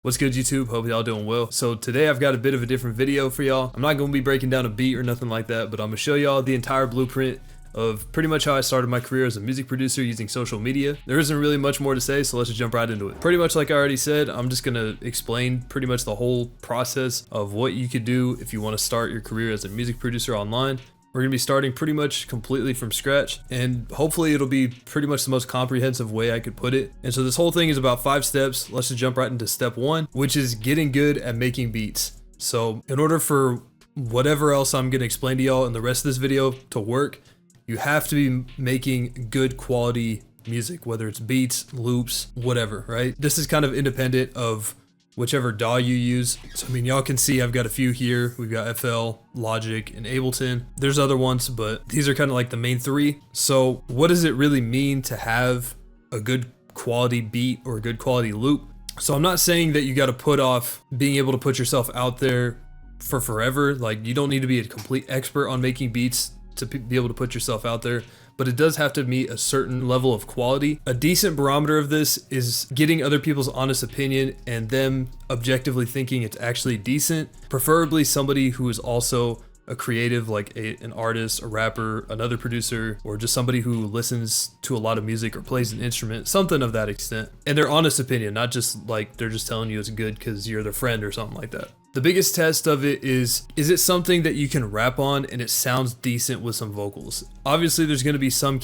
What's good, YouTube? Hope y'all doing well. So today I've got a bit of a different video for y'all. I'm not going to be breaking down a beat or nothing like that, but I'm going to show y'all the entire blueprint of pretty much how I started my career as a music producer using social media. There isn't really much more to say, so let's just jump right into it. Pretty much like I already said, I'm just going to explain pretty much the whole process of what you could do if you want to start your career as a music producer online. We're going to be starting pretty much completely from scratch, and hopefully it'll be pretty much the most comprehensive way I could put it. And so this whole thing is about 5 steps. Let's just jump right into step 1, which is getting good at making beats. So in order for whatever else I'm going to explain to y'all in the rest of this video to work, you have to be making good quality music, whether it's beats, loops, whatever, right? This is kind of independent of whichever DAW you use. So I mean, y'all can see I've got a few here. We've got FL, Logic, and Ableton. There's other ones, but these are kind of like the main 3. So what does it really mean to have a good quality beat or a good quality loop? So I'm not saying that you got to put off being able to put yourself out there for forever. Like, you don't need to be a complete expert on making beats to be able to put yourself out there, but it does have to meet a certain level of quality. A decent barometer of this is getting other people's honest opinion and them objectively thinking it's actually decent, preferably somebody who is also a creative, like an artist, a rapper, another producer, or just somebody who listens to a lot of music or plays an instrument, something of that extent. And their honest opinion, not just like they're just telling you it's good because you're their friend or something like that. The biggest test of it is it something that you can rap on and it sounds decent with some vocals? Obviously, there's going to be some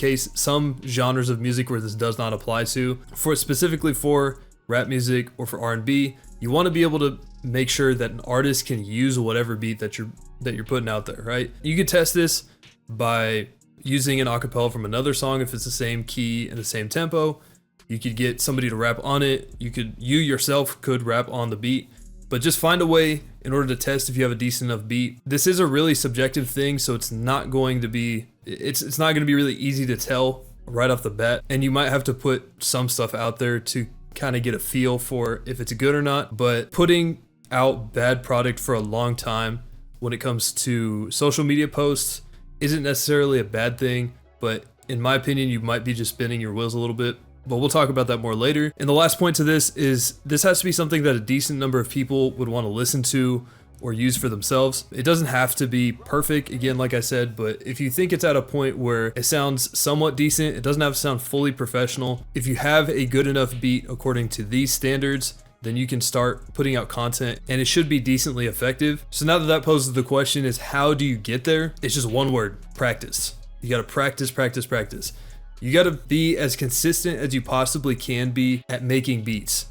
genres of music where this does not apply to. Specifically for rap music or for R&B, you want to be able to make sure that an artist can use whatever beat that you're putting out there, right? You could test this by using an acapella from another song if it's the same key and the same tempo. You could get somebody to rap on it. You yourself could rap on the beat. But just find a way in order to test if you have a decent enough beat. This is a really subjective thing, so it's not going to be really easy to tell right off the bat. And you might have to put some stuff out there to kind of get a feel for if it's good or not. But putting out bad product for a long time when it comes to social media posts isn't necessarily a bad thing, but in my opinion, you might be just spinning your wheels a little bit. But we'll talk about that more later. And the last point to this is this has to be something that a decent number of people would want to listen to or use for themselves. It doesn't have to be perfect, again, like I said, but if you think it's at a point where it sounds somewhat decent, it doesn't have to sound fully professional. If you have a good enough beat according to these standards, then you can start putting out content and it should be decently effective. So now that poses the question is, how do you get there? It's just one word: practice. You got to practice, practice, practice. You got to be as consistent as you possibly can be at making beats.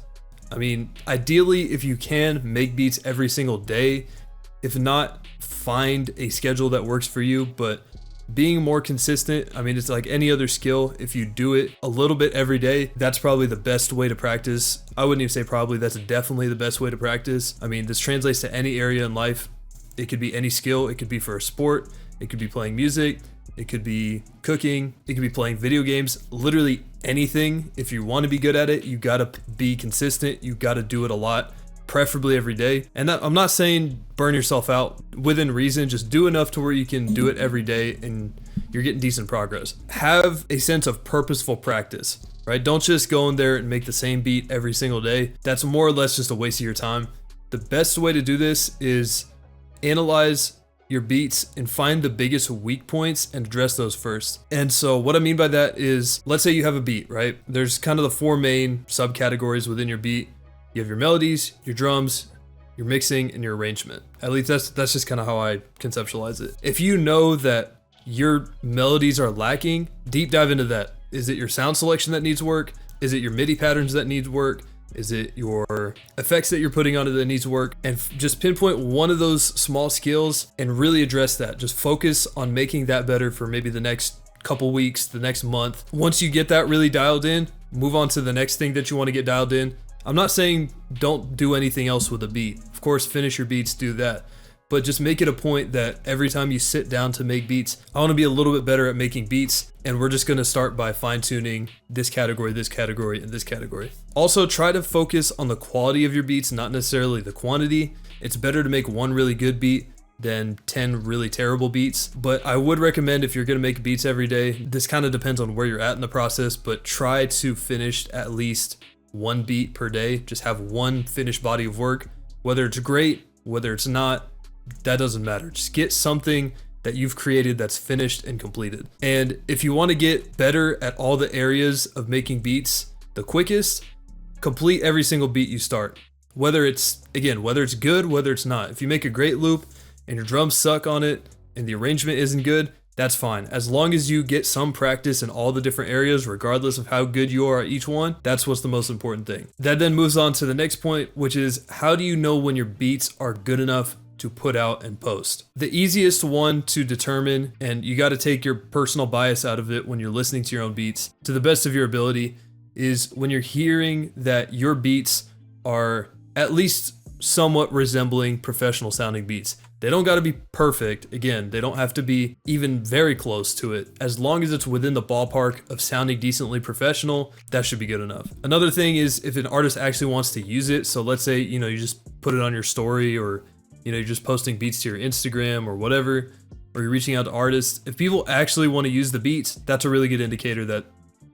I mean, ideally, if you can, make beats every single day. If not, find a schedule that works for you. But being more consistent, I mean, it's like any other skill. If you do it a little bit every day, that's probably the best way to practice. I wouldn't even say probably, that's definitely the best way to practice. I mean, this translates to any area in life. It could be any skill. It could be for a sport. It could be playing music. It could be cooking. It could be playing video games. Literally anything. If you want to be good at it, you got to be consistent. You got to do it a lot, preferably every day. And I'm not saying burn yourself out. Within reason, just do enough to where you can do it every day and you're getting decent progress. Have a sense of purposeful practice, right? Don't just go in there and make the same beat every single day. That's more or less just a waste of your time. The best way to do this is analyze your beats and find the biggest weak points and address those first. And so what I mean by that is, let's say you have a beat, right? There's kind of the 4 main subcategories within your beat. You have your melodies, your drums, your mixing, and your arrangement. At least that's just kind of how I conceptualize it. If you know that your melodies are lacking, deep dive into that. Is it your sound selection that needs work? Is it your MIDI patterns that needs work? Is it your effects that you're putting on it that needs work? And just pinpoint one of those small skills and really address that. Just focus on making that better for maybe the next couple weeks, the next month. Once you get that really dialed in, move on to the next thing that you want to get dialed in. I'm not saying don't do anything else with a beat. Of course, finish your beats, do that. But just make it a point that every time you sit down to make beats, I want to be a little bit better at making beats, and we're just going to start by fine-tuning this category, and this category. Also, try to focus on the quality of your beats, not necessarily the quantity. It's better to make one really good beat than 10 really terrible beats. But I would recommend, if you're going to make beats every day, this kind of depends on where you're at in the process, but try to finish at least one beat per day. Just have one finished body of work. Whether it's great, whether it's not, that doesn't matter. Just get something that you've created that's finished and completed. And if you want to get better at all the areas of making beats the quickest, complete every single beat you start. Whether it's good, whether it's not. If you make a great loop and your drums suck on it and the arrangement isn't good, that's fine. As long as you get some practice in all the different areas, regardless of how good you are at each one, that's what's the most important thing. That then moves on to the next point, which is how do you know when your beats are good enough to put out and post? The easiest one to determine, and you got to take your personal bias out of it when you're listening to your own beats to the best of your ability, is when you're hearing that your beats are at least somewhat resembling professional sounding beats. They don't got to be perfect. Again, they don't have to be even very close to it. As long as it's within the ballpark of sounding decently professional, that should be good enough. Another thing is if an artist actually wants to use it. So let's say, you just put it on your story, or you're just posting beats to your Instagram or whatever, or you're reaching out to artists. If people actually want to use the beats, that's a really good indicator that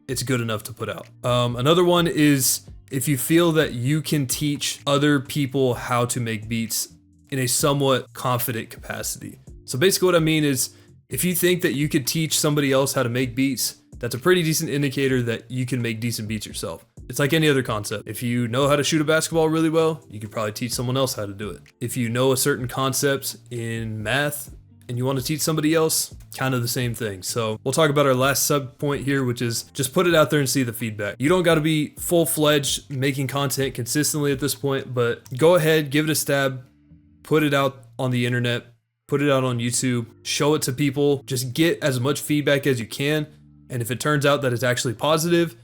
it's good enough to put out. Another one is if you feel that you can teach other people how to make beats in a somewhat confident capacity. So basically what I mean is if you think that you could teach somebody else how to make beats, that's a pretty decent indicator that you can make decent beats yourself. It's like any other concept. If you know how to shoot a basketball really well, you could probably teach someone else how to do it. If you know a certain concept in math and you want to teach somebody else, kind of the same thing. So we'll talk about our last sub point here, which is just put it out there and see the feedback. You don't got to be full-fledged making content consistently at this point, but go ahead, give it a stab, put it out on the internet, put it out on YouTube, show it to people, just get as much feedback as you can. And if it turns out that it's actually positive,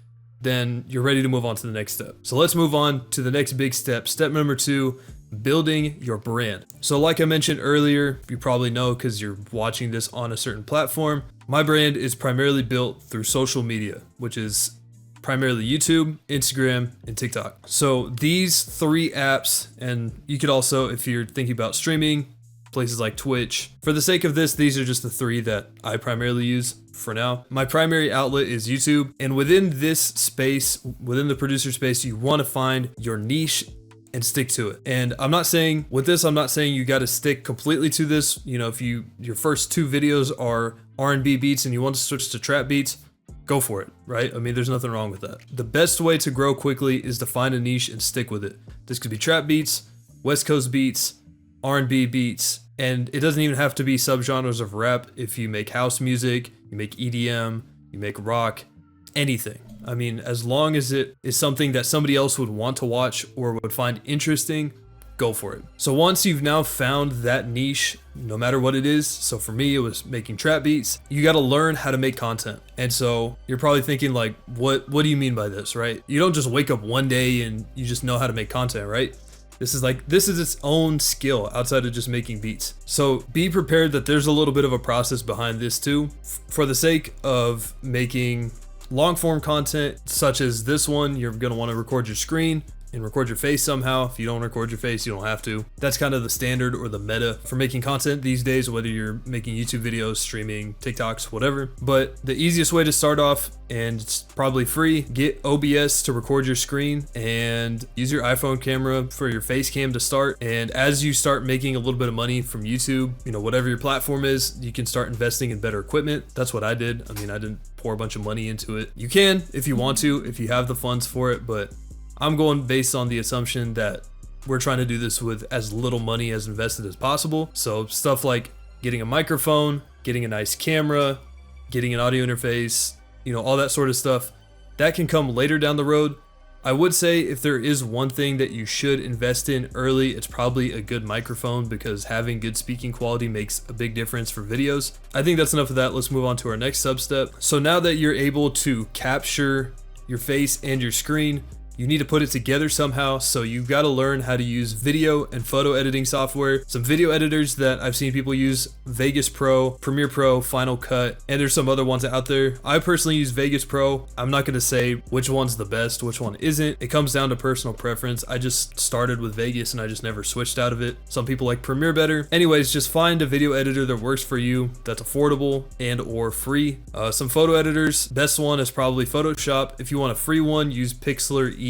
then you're ready to move on to the next step. So let's move on to the next big step. Step number 2, building your brand. So like I mentioned earlier, you probably know because you're watching this on a certain platform, my brand is primarily built through social media, which is primarily YouTube, Instagram, and TikTok. So these 3 apps, and you could also, if you're thinking about streaming, places like Twitch. For the sake of this, these are just the 3 that I primarily use for now. My primary outlet is YouTube, and within this space, within the producer space, you want to find your niche and stick to it. And I'm not saying you got to stick completely to this. If your first 2 videos are R&B beats and you want to switch to trap beats, go for it, right? I mean, there's nothing wrong with that. The best way to grow quickly is to find a niche and stick with it. This could be trap beats, West Coast beats, R&B beats, and it doesn't even have to be subgenres of rap. If you make house music, you make EDM, you make rock, anything. I mean, as long as it is something that somebody else would want to watch or would find interesting, go for it. So once you've now found that niche, no matter what it is, so for me, it was making trap beats, you got to learn how to make content. And so you're probably thinking like, what do you mean by this, right? You don't just wake up one day and you just know how to make content, right? This is its own skill outside of just making beats. So be prepared that there's a little bit of a process behind this too. For the sake of making long form content such as this one, you're gonna want to record your screen and record your face somehow. If you don't record your face, you don't have to. That's kind of the standard or the meta for making content these days, whether you're making YouTube videos, streaming, TikToks, whatever. But the easiest way to start off, and it's probably free, get OBS to record your screen and use your iPhone camera for your face cam to start. And as you start making a little bit of money from YouTube, whatever your platform is, you can start investing in better equipment. That's what I did. I mean, I didn't pour a bunch of money into it. You can if you want to, if you have the funds for it, but I'm going based on the assumption that we're trying to do this with as little money as invested as possible. So stuff like getting a microphone, getting a nice camera, getting an audio interface, all that sort of stuff, that can come later down the road. I would say if there is one thing that you should invest in early, it's probably a good microphone, because having good speaking quality makes a big difference for videos. I think that's enough of that. Let's move on to our next sub-step. So now that you're able to capture your face and your screen, you need to put it together somehow, so you've got to learn how to use video and photo editing software. Some video editors that I've seen people use: Vegas Pro, Premiere Pro, Final Cut, and there's some other ones out there. I personally use Vegas Pro. I'm not going to say which one's the best, which one isn't. It comes down to personal preference. I just started with Vegas and I just never switched out of it. Some people like Premiere better. Anyways, just find a video editor that works for you, that's affordable and or free. Some photo editors, best one is probably Photoshop. If you want a free one, use Pixlr E.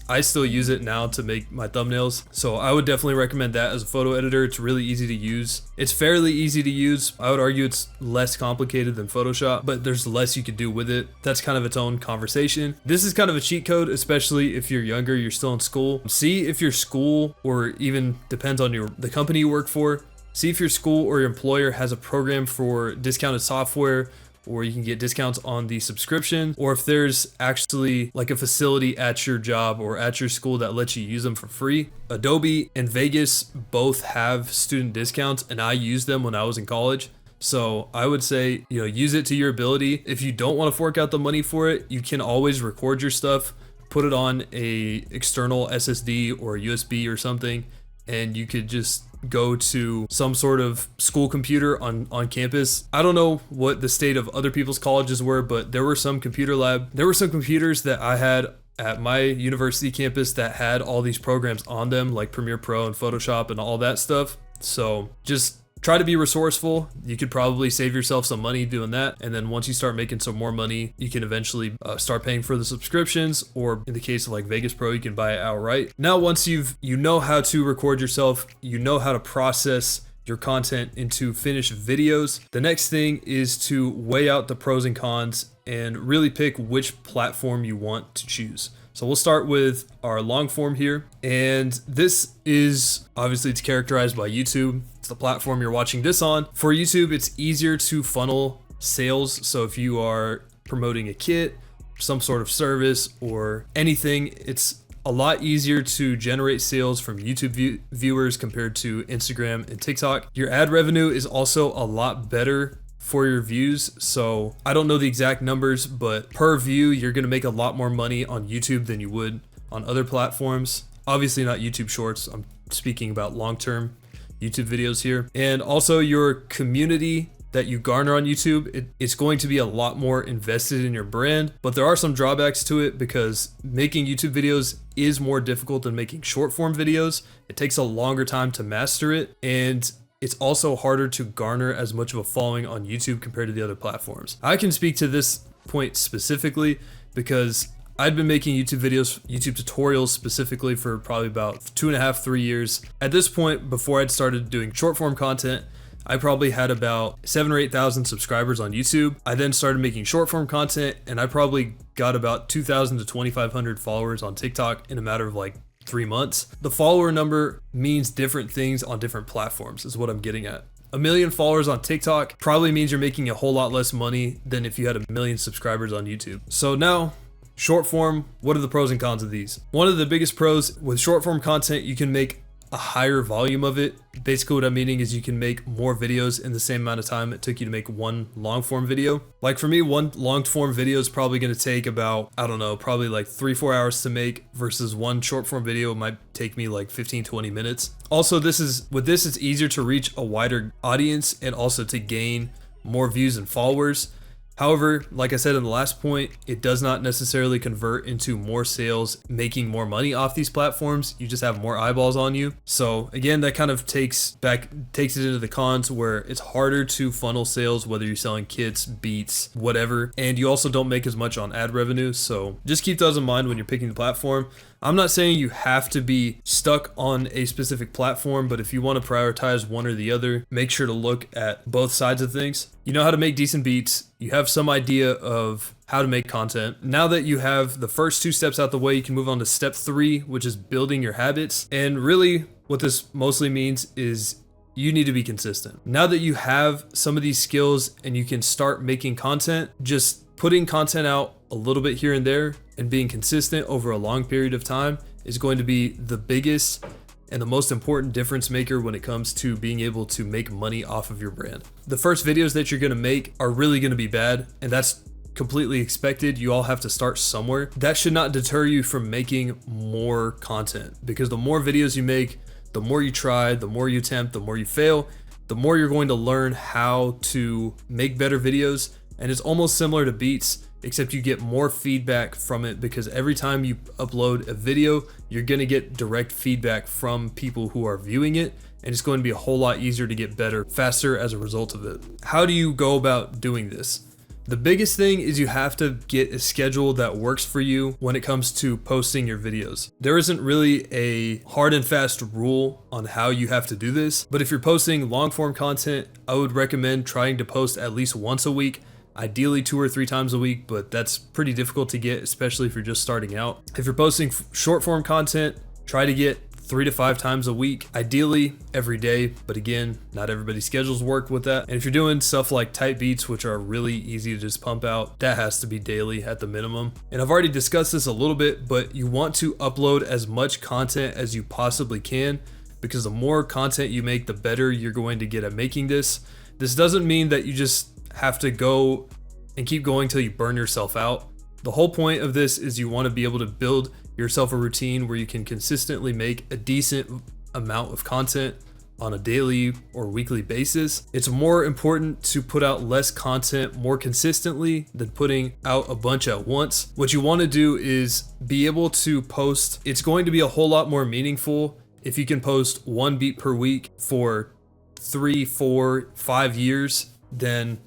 I still use it now to make my thumbnails. So I would definitely recommend that as a photo editor. It's really easy to use. It's fairly easy to use. I would argue it's less complicated than Photoshop, but there's less you could do with it. That's kind of its own conversation. This is kind of a cheat code, especially if you're younger, you're still in school. See if your school, or even depends on the company you work for, see if your school or your employer has a program for discounted software, or you can get discounts on the subscription, or if there's actually like a facility at your job or at your school that lets you use them for free. Adobe and Vegas both have student discounts, and I used them when I was in college. So I would say, use it to your ability. If you don't want to fork out the money for it, you can always record your stuff, put it on a external SSD or USB or something, and you could just go to some sort of school computer on campus. I don't know what the state of other people's colleges were, but there were some computers that I had at my university campus that had all these programs on them, like Premiere Pro and Photoshop and all that stuff. So just try to be resourceful. You could probably save yourself some money doing that. And then once you start making some more money, you can eventually start paying for the subscriptions, or in the case of like Vegas Pro, you can buy it outright. Now, once you know how to record yourself, you know how to process your content into finished videos, the next thing is to weigh out the pros and cons and really pick which platform you want to choose. So we'll start with our long form here. And this is obviously, it's characterized by YouTube. It's the platform you're watching this on. For YouTube, it's easier to funnel sales. So if you are promoting a kit, some sort of service or anything, it's a lot easier to generate sales from YouTube viewers compared to Instagram and TikTok. Your ad revenue is also a lot better for your views. So I don't know the exact numbers, but per view, you're gonna make a lot more money on YouTube than you would on other platforms. Obviously not YouTube Shorts. I'm speaking about long-term YouTube videos here. And also your community that you garner on YouTube, it's going to be a lot more invested in your brand, but there are some drawbacks to it because making YouTube videos is more difficult than making short form videos. It takes a longer time to master it, and it's also harder to garner as much of a following on YouTube compared to the other platforms. I can speak to this point specifically because I'd been making YouTube videos, YouTube tutorials specifically for probably about 2.5, 3 years. At this point, before I'd started doing short form content, I probably had about 7,000 or 8,000 subscribers on YouTube. I then started making short form content, and I probably got about 2,000 to 2,500 followers on TikTok in a matter of like 3 months. The follower number means different things on different platforms, is what I'm getting at. 1 million followers on TikTok probably means you're making a whole lot less money than if you had 1 million subscribers on YouTube. So now, short form, what are the pros and cons of these? One of the biggest pros with short form content, you can make a higher volume of it. Basically what I'm meaning is you can make more videos in the same amount of time it took you to make one long form video. Like for me, one long form video is probably going to take about, I don't know, probably like 3-4 hours to make, versus one short form video might take me like 15-20 minutes. Also, with this, it's easier to reach a wider audience and also to gain more views and followers. However, like I said in the last point, it does not necessarily convert into more sales, making more money off these platforms. You just have more eyeballs on you. So again, that kind of takes it into the cons, where it's harder to funnel sales, whether you're selling kits, beats, whatever. And you also don't make as much on ad revenue. So just keep those in mind when you're picking the platform. I'm not saying you have to be stuck on a specific platform, but if you want to prioritize one or the other, make sure to look at both sides of things. You know how to make decent beats. You have some idea of how to make content. Now that you have the first 2 steps out the way, you can move on to step 3, which is building your habits. And really what this mostly means is you need to be consistent. Now that you have some of these skills and you can start making content, just putting content out a little bit here and there and being consistent over a long period of time is going to be the biggest and the most important difference maker when it comes to being able to make money off of your brand. The first videos that you're gonna make are really gonna be bad, and that's completely expected. You all have to start somewhere. That should not deter you from making more content, because the more videos you make, the more you try, the more you attempt, the more you fail, the more you're going to learn how to make better videos. And it's almost similar to beats, except you get more feedback from it, because every time you upload a video, you're going to get direct feedback from people who are viewing it, and it's going to be a whole lot easier to get better faster as a result of it. How do you go about doing this? The biggest thing is you have to get a schedule that works for you when it comes to posting your videos. There isn't really a hard and fast rule on how you have to do this, but if you're posting long form content, I would recommend trying to post at least once a week, ideally 2 or 3 times a week, but that's pretty difficult to get, especially if you're just starting out. If you're posting short form content, try to get 3 to 5 times a week, ideally every day, but again, not everybody's schedules work with that. And if you're doing stuff like tight beats, which are really easy to just pump out, that has to be daily at the minimum. And I've already discussed this a little bit, but you want to upload as much content as you possibly can, because the more content you make, the better you're going to get at making this. This doesn't mean that you just have to go and keep going till you burn yourself out. The whole point of this is you want to be able to build yourself a routine where you can consistently make a decent amount of content on a daily or weekly basis. It's more important to put out less content more consistently than putting out a bunch at once. What you want to do is be able to post. It's going to be a whole lot more meaningful if you can post 1 beat per week for 3, 4, 5 years than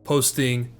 posting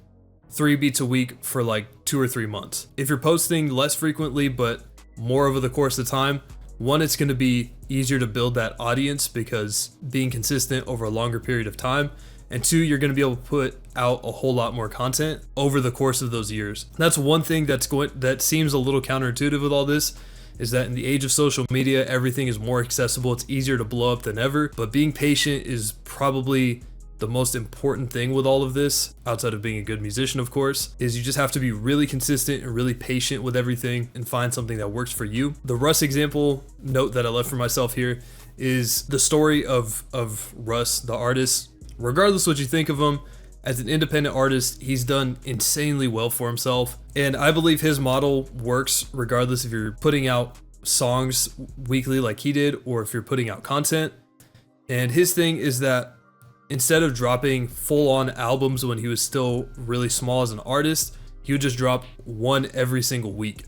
3 beats a week for like 2 or 3 months. If you're posting less frequently but more over the course of time, one, it's going to be easier to build that audience because being consistent over a longer period of time, and 2, you're going to be able to put out a whole lot more content over the course of those years. That's one thing that seems a little counterintuitive with all this, is that in the age of social media, everything is more accessible. It's easier to blow up than ever, but being patient is probably the most important thing with all of this, outside of being a good musician, of course, is you just have to be really consistent and really patient with everything and find something that works for you. The Russ example note that I left for myself here is the story of Russ, the artist. Regardless what you think of him, as an independent artist, he's done insanely well for himself. And I believe his model works regardless if you're putting out songs weekly like he did, or if you're putting out content. And his thing is that instead of dropping full-on albums when he was still really small as an artist, he would just drop one every single week.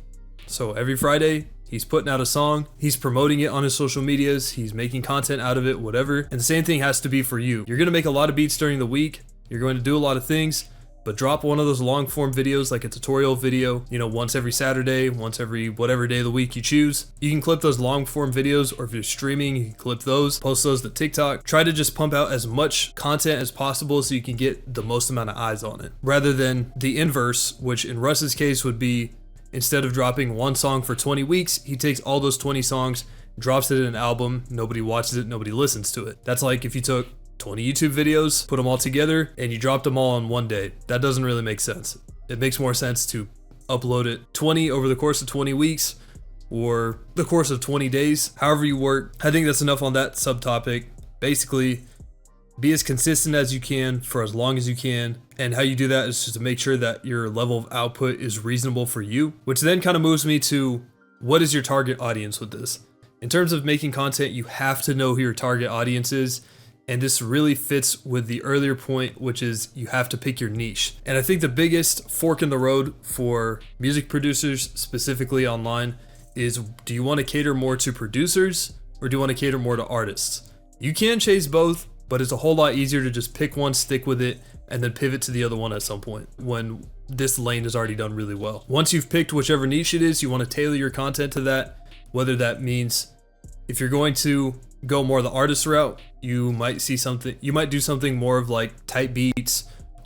So every Friday, he's putting out a song, he's promoting it on his social medias, he's making content out of it, whatever. And the same thing has to be for you. You're gonna make a lot of beats during the week, you're going to do a lot of things, but drop one of those long form videos like a tutorial video, once every Saturday, once every whatever day of the week you choose. You can clip those long form videos, or if you're streaming, you can clip those, post those to TikTok. Try to just pump out as much content as possible so you can get the most amount of eyes on it, rather than the inverse, which in Russ's case would be, instead of dropping one song for 20 weeks, he takes all those 20 songs, drops it in an album, nobody watches it, nobody listens to it. That's like if you took 20 YouTube videos, put them all together, and you dropped them all in one day. That doesn't really make sense. It makes more sense to upload it 20 over the course of 20 weeks or the course of 20 days, however you work. I think that's enough on that subtopic. Basically, be as consistent as you can for as long as you can. And how you do that is just to make sure that your level of output is reasonable for you, which then kind of moves me to, what is your target audience with this? In terms of making content, you have to know who your target audience is. And this really fits with the earlier point, which is you have to pick your niche. And I think the biggest fork in the road for music producers, specifically online, is, do you want to cater more to producers or do you want to cater more to artists? You can chase both, but it's a whole lot easier to just pick one, stick with it, and then pivot to the other one at some point when this lane is already done really well. Once you've picked whichever niche it is, you want to tailor your content to that, whether that means if you're going to go more the artist route, you might do something more of like tight beats,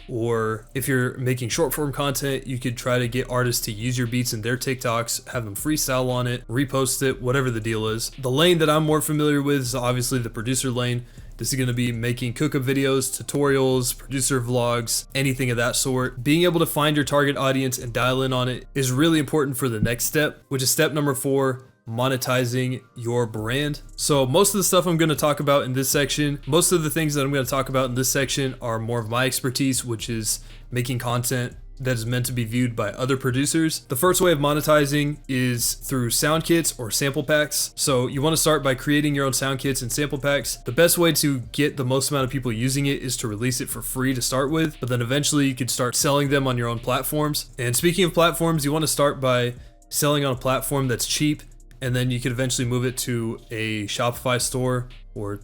or if you're making short form content, you could try to get artists to use your beats in their TikToks, have them freestyle on it, repost it, whatever the deal is. The lane that I'm more familiar with is obviously the producer lane. This is going to be making cook-up videos, tutorials, producer vlogs, anything of that sort. Being able to find your target audience and dial in on it is really important for the next step, which is step number 4, monetizing your brand. So most of the stuff I'm going to talk about in this section, most of the things that I'm going to talk about in this section are more of my expertise, which is making content that is meant to be viewed by other producers. The first way of monetizing is through sound kits or sample packs. So you want to start by creating your own sound kits and sample packs. The best way to get the most amount of people using it is to release it for free to start with, but then eventually you could start selling them on your own platforms. And speaking of platforms, you want to start by selling on a platform that's cheap, and then you could eventually move it to a Shopify store or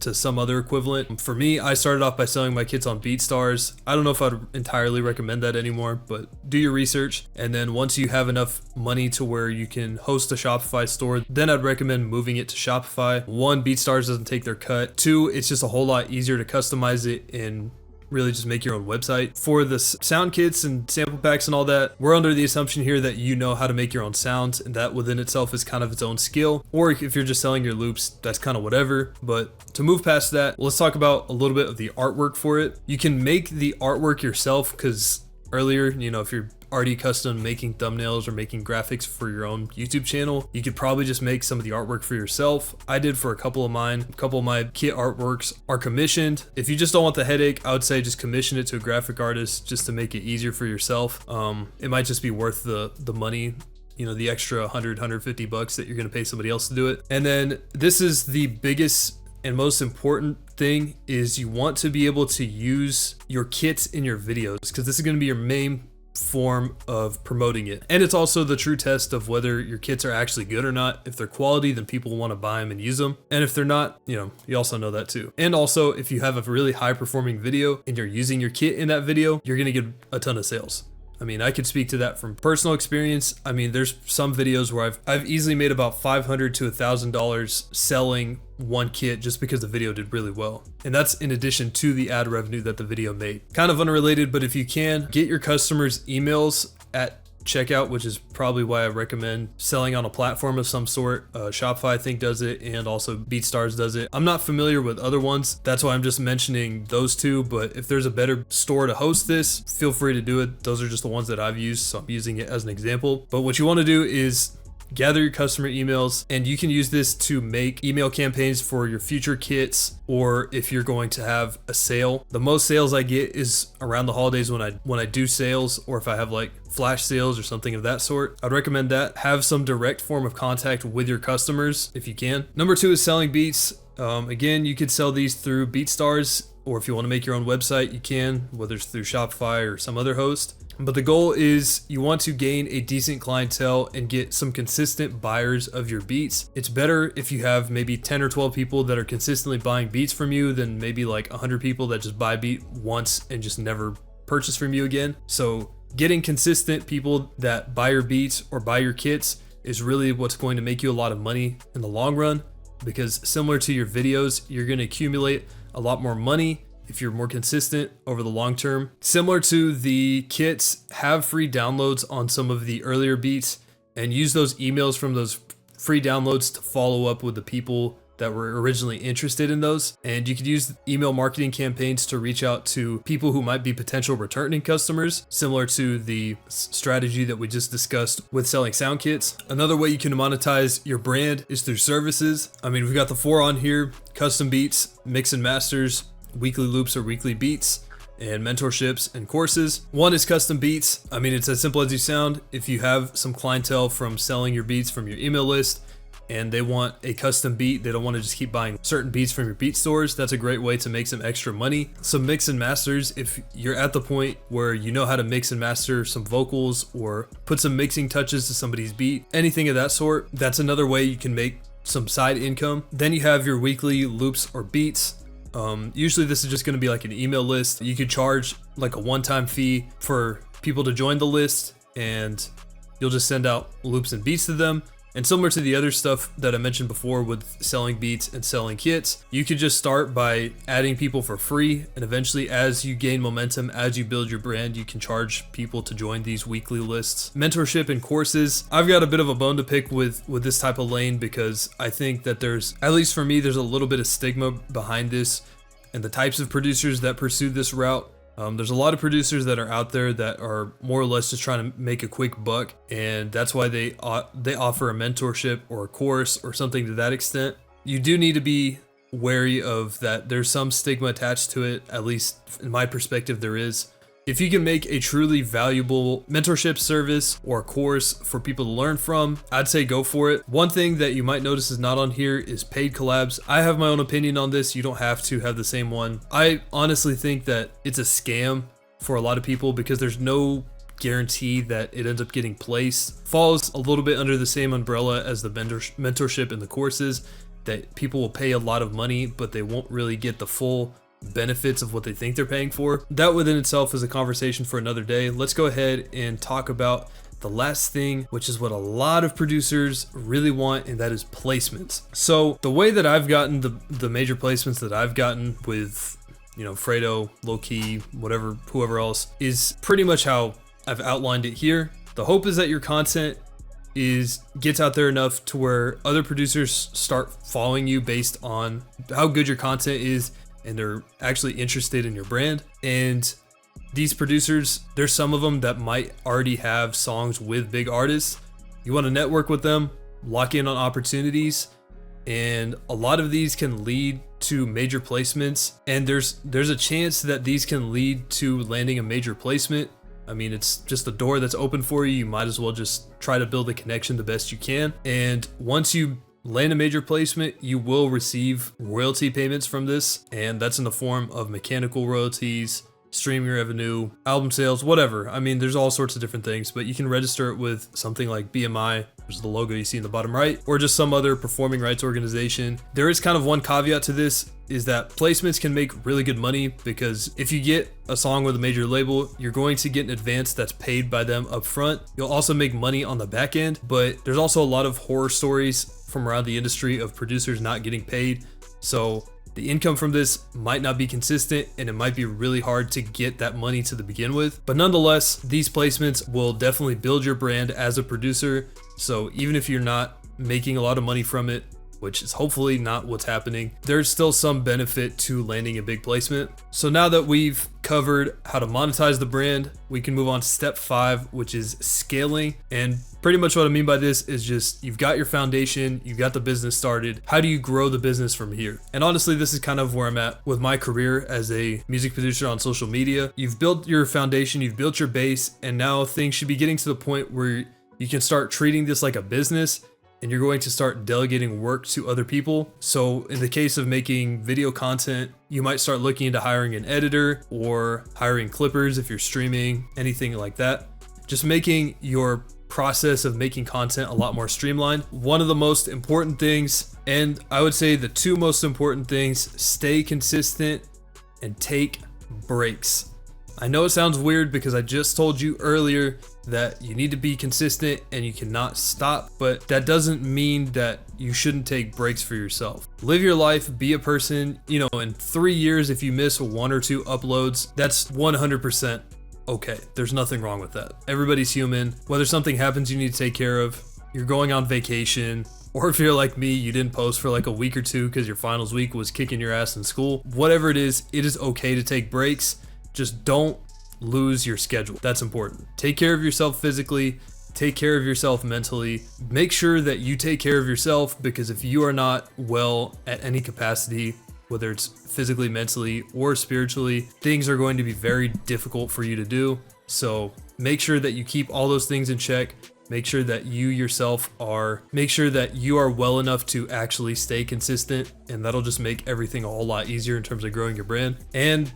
to some other equivalent. For me, I started off by selling my kits on BeatStars. I don't know if I'd entirely recommend that anymore, but do your research. And then once you have enough money to where you can host a Shopify store, then I'd recommend moving it to Shopify. One, BeatStars doesn't take their cut. Two, it's just a whole lot easier to customize it and really just make your own website. For the sound kits and sample packs and all that, we're under the assumption here that you know how to make your own sounds, and that within itself is kind of its own skill. Or if you're just selling your loops, that's kind of whatever. But to move past that, let's talk about a little bit of the artwork for it. You can make the artwork yourself, because earlier, you know, if you're already custom making thumbnails or making graphics for your own YouTube channel, you could probably just make some of the artwork for yourself. I did for a couple of mine. A couple of my kit artworks are commissioned. If you just don't want the headache, I would say just commission it to a graphic artist just to make it easier for yourself. It might just be worth the money, you know, the extra 150 bucks that you're going to pay somebody else to do it. And then this is the biggest and most important thing, is you want to be able to use your kits in your videos, because this is going to be your main form of promoting it. And it's also the true test of whether your kits are actually good or not. If they're quality, then people want to buy them and use them. And if they're not, you know, you also know that too. And also, if you have a really high performing video and you're using your kit in that video, you're going to get a ton of sales. I mean, I could speak to that from personal experience. I mean, there's some videos where I've easily made about $500 to $1,000 selling one kit just because the video did really well. And that's in addition to the ad revenue that the video made. Kind of unrelated, but if you can, get your customers emails at checkout, which is probably why I recommend selling on a platform of some sort. Shopify, I think, does it, and also BeatStars does it. I'm not familiar with other ones. That's why I'm just mentioning those two, but if there's a better store to host this, feel free to do it. Those are just the ones that I've used, so I'm using it as an example. But what you want to do is gather your customer emails, and you can use this to make email campaigns for your future kits, or if you're going to have a sale. The most sales I get is around the holidays when I do sales, or if I have like flash sales or something of that sort. I'd recommend that. Have some direct form of contact with your customers if you can. Number two is selling beats. Again, you could sell these through BeatStars, or if you want to make your own website, you can, whether it's through Shopify or some other host. But the goal is you want to gain a decent clientele and get some consistent buyers of your beats. It's better if you have maybe 10 or 12 people that are consistently buying beats from you than maybe like 100 people that just buy a beat once and just never purchase from you again. So getting consistent people that buy your beats or buy your kits is really what's going to make you a lot of money in the long run, because similar to your videos, you're going to accumulate a lot more money if you're more consistent over the long term. Similar to the kits, have free downloads on some of the earlier beats and use those emails from those free downloads to follow up with the people that were originally interested in those. And you could use email marketing campaigns to reach out to people who might be potential returning customers, similar to the strategy that we just discussed with selling sound kits. Another way you can monetize your brand is through services. I mean, we've got the 4 on here: custom beats, mix and masters, weekly loops or weekly beats, and mentorships and courses. One is custom beats. I mean, it's as simple as you sound. If you have some clientele from selling your beats from your email list and they want a custom beat, they don't want to just keep buying certain beats from your beat stores, that's a great way to make some extra money. Some mix and masters, if you're at the point where you know how to mix and master some vocals or put some mixing touches to somebody's beat, anything of that sort, that's another way you can make some side income. Then you have your weekly loops or beats. Usually this is just going to be like an email list. You could charge like a one-time fee for people to join the list, and you'll just send out loops and beats to them. And similar to the other stuff that I mentioned before with selling beats and selling kits, you could just start by adding people for free, and eventually as you gain momentum, as you build your brand, you can charge people to join these weekly lists. Mentorship and courses. I've got a bit of a bone to pick with this type of lane, because I think that there's, at least for me, there's a little bit of stigma behind this and the types of producers that pursue this route. There's a lot of producers that are out there that are more or less just trying to make a quick buck, and that's why they offer a mentorship or a course or something to that extent. You do need to be wary of that. There's some stigma attached to it, at least in my perspective there is. If you can make a truly valuable mentorship service or course for people to learn from, I'd say go for it. One thing that you might notice is not on here is paid collabs. I have my own opinion on this. You don't have to have the same one. I honestly think that it's a scam for a lot of people, because there's no guarantee that it ends up getting placed. Falls a little bit under the same umbrella as the mentorship and the courses. that people will pay a lot of money, but they won't really get the full benefits of what they think they're paying for. That within itself is a conversation for another day. Let's go ahead and talk about the last thing, which is what a lot of producers really want, and that is placements. So the way that I've gotten the major placements that I've gotten with, you know, Fredo, Low-Key, whatever, whoever else, is pretty much how I've outlined it here. The hope is that your content gets out there enough to where other producers start following you based on how good your content is, and they're actually interested in your brand. And these producers, there's some of them that might already have songs with big artists. You want to network with them, lock in on opportunities, and a lot of these can lead to major placements, and there's a chance that these can lead to landing a major placement. I mean, it's just a door that's open for you. You might as well just try to build a connection the best you can. And once you land a major placement, you will receive royalty payments from this, and that's in the form of mechanical royalties, streaming revenue, album sales, whatever. I mean, there's all sorts of different things, but you can register it with something like BMI, which is the logo you see in the bottom right, or just some other performing rights organization. There is kind of one caveat to this, is that placements can make really good money, because if you get a song with a major label, you're going to get an advance that's paid by them up front. You'll also make money on the back end, but there's also a lot of horror stories from around the industry of producers not getting paid. So the income from this might not be consistent, and it might be really hard to get that money to begin with. But nonetheless, these placements will definitely build your brand as a producer. So even if you're not making a lot of money from it, which is hopefully not what's happening, there's still some benefit to landing a big placement. So now that we've covered how to monetize the brand, we can move on to step 5, which is scaling. And pretty much what I mean by this is just, you've got your foundation, you've got the business started. How do you grow the business from here? And honestly, this is kind of where I'm at with my career as a music producer on social media. You've built your foundation, you've built your base, and now things should be getting to the point where you can start treating this like a business, and you're going to start delegating work to other people. So in the case of making video content, you might start looking into hiring an editor or hiring clippers if you're streaming, anything like that. Just making your process of making content a lot more streamlined. One of the most important things, and I would say the 2 most important things, stay consistent and take breaks. I know it sounds weird because I just told you earlier that you need to be consistent and you cannot stop, but that doesn't mean that you shouldn't take breaks for yourself. Live your life, be a person. You know, in 3 years, if you miss 1 or 2 uploads, that's 100% okay. There's nothing wrong with that. Everybody's human. Whether something happens you need to take care of, you're going on vacation, or if you're like me, you didn't post for like a week or 2 because your finals week was kicking your ass in school, whatever it is okay to take breaks. Just don't lose your schedule. That's important. Take care of yourself physically, take care of yourself mentally. Make sure that you take care of yourself, because if you are not well at any capacity, whether it's physically, mentally, or spiritually, things are going to be very difficult for you to do. So make sure that you keep all those things in check. Make sure that you are well enough to actually stay consistent, and that'll just make everything a whole lot easier in terms of growing your brand. And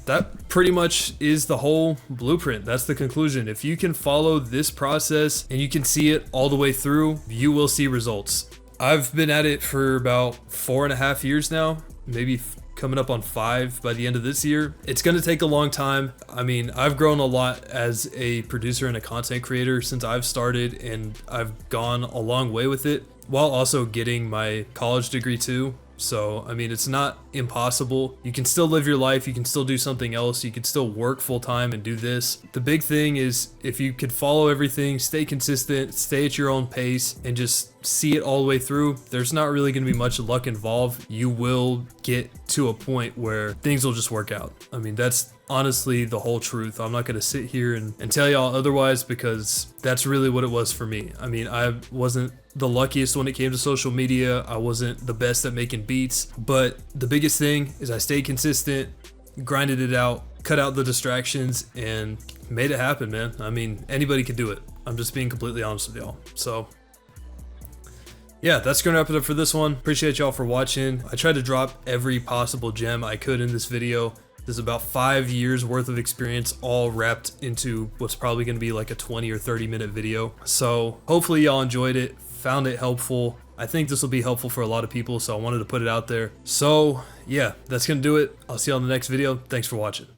that pretty much is the whole blueprint. That's the conclusion. If you can follow this process and you can see it all the way through, you will see results. I've been at it for about 4.5 years now, maybe coming up on 5 by the end of this year. It's going to take a long time. I mean, I've grown a lot as a producer and a content creator since I've started, and I've gone a long way with it while also getting my college degree too. So, I mean, it's not impossible. You can still live your life. You can still do something else. You can still work full time and do this. The big thing is, if you could follow everything, stay consistent, stay at your own pace, and just see it all the way through, there's not really going to be much luck involved. You will get to a point where things will just work out. I mean, that's honestly the whole truth. I'm not going to sit here and tell y'all otherwise, because that's really what it was for me. I mean, I wasn't the luckiest when it came to social media. I wasn't the best at making beats, but the biggest thing is I stayed consistent, grinded it out, cut out the distractions, and made it happen, man. I mean, anybody can do it. I'm just being completely honest with y'all. So yeah, that's gonna wrap it up for this one. Appreciate y'all for watching. I tried to drop every possible gem I could in this video. There's about 5 years worth of experience all wrapped into what's probably gonna be like a 20 or 30 minute video. So hopefully y'all enjoyed it, found it helpful, I think this will be helpful for a lot of people, so I wanted to put it out there. So yeah, that's gonna do it. I'll see you on the next video. Thanks for watching.